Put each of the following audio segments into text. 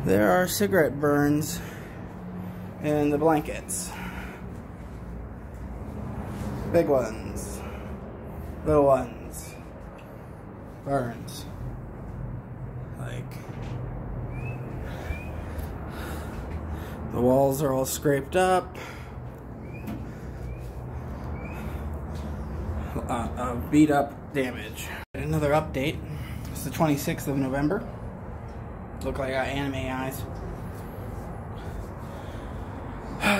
There are cigarette burns in the blankets. Big ones, little ones, burns. Like, the walls are all scraped up. Beat up damage. Another update. It's the 26th of November. Look like I got anime eyes.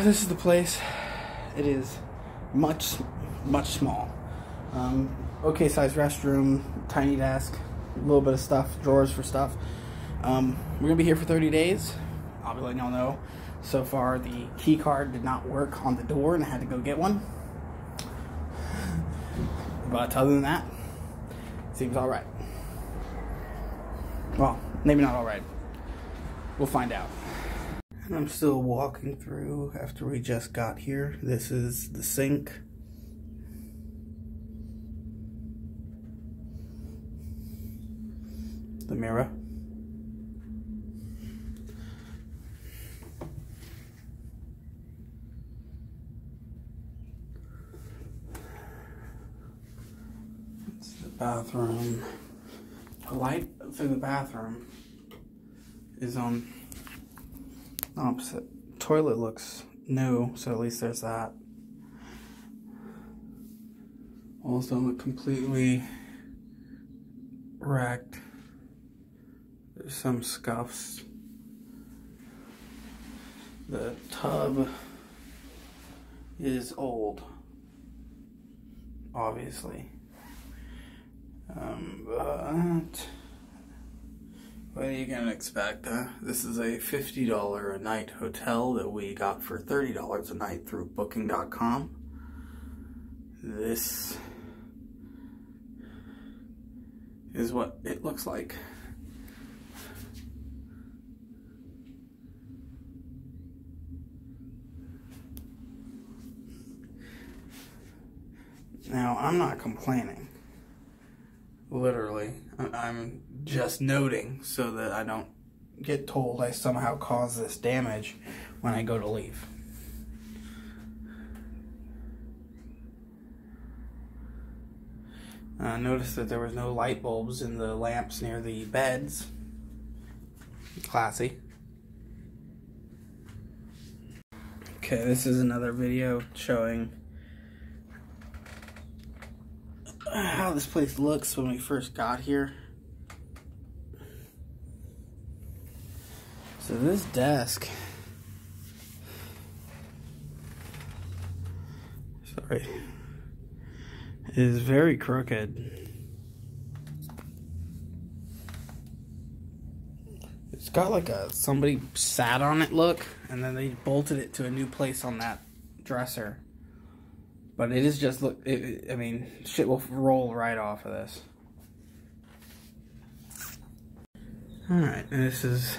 This is the place. It is much small. Okay size restroom, tiny desk, a little bit of stuff, drawers for stuff. We're gonna be here for 30 days. I'll be letting y'all know. So far the key card did not work on the door and I had to go get one. But other than that, seems alright. Well, maybe not alright. We'll find out. And I'm still walking through after we just got here. This is the sink. The mirror. It's the bathroom. The light through the bathroom is on the opposite. Toilet looks new, so at least there's that. Also look completely wrecked. There's some scuffs. The tub is old, obviously. But what are you gonna expect, huh? This is a $50 a night hotel that we got for $30 a night through Booking.com. This is what it looks like. Now, I'm not complaining. Literally. I'm just noting so that I don't get told I somehow caused this damage when I go to leave. Notice that there was no light bulbs in the lamps near the beds. Classy. Okay, this is another video showing how this place looks when we first got here. So this desk, sorry, is very crooked. It's got like a somebody sat on it look, and then they bolted it to a new place on that dresser. But it is just, look, I mean, shit will roll right off of this. Alright, and this is,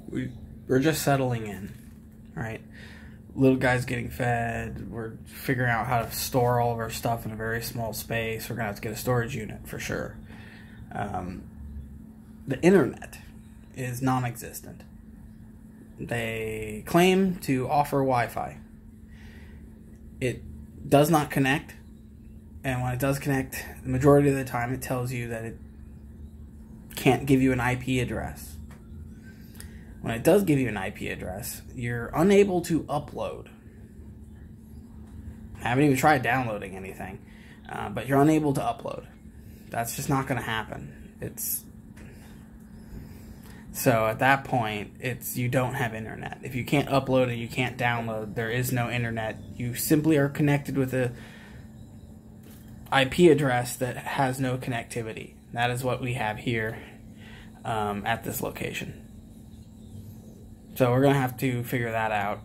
we're just settling in, right? Little guy's getting fed, we're figuring out how to store all of our stuff in a very small space. We're gonna have to get a storage unit for sure. The internet is non-existent. They claim to offer Wi-Fi. It does not connect, and when it does connect, the majority of the time it tells you that it can't give you an IP address. When it does give you an IP address, you're unable to upload. I haven't even tried downloading anything, but you're unable to upload. That's just not going to happen. So at that point, you don't have internet. If you can't upload and you can't download, there is no internet. You simply are connected with a IP address that has no connectivity. That is what we have here at this location. So we're going to have to figure that out.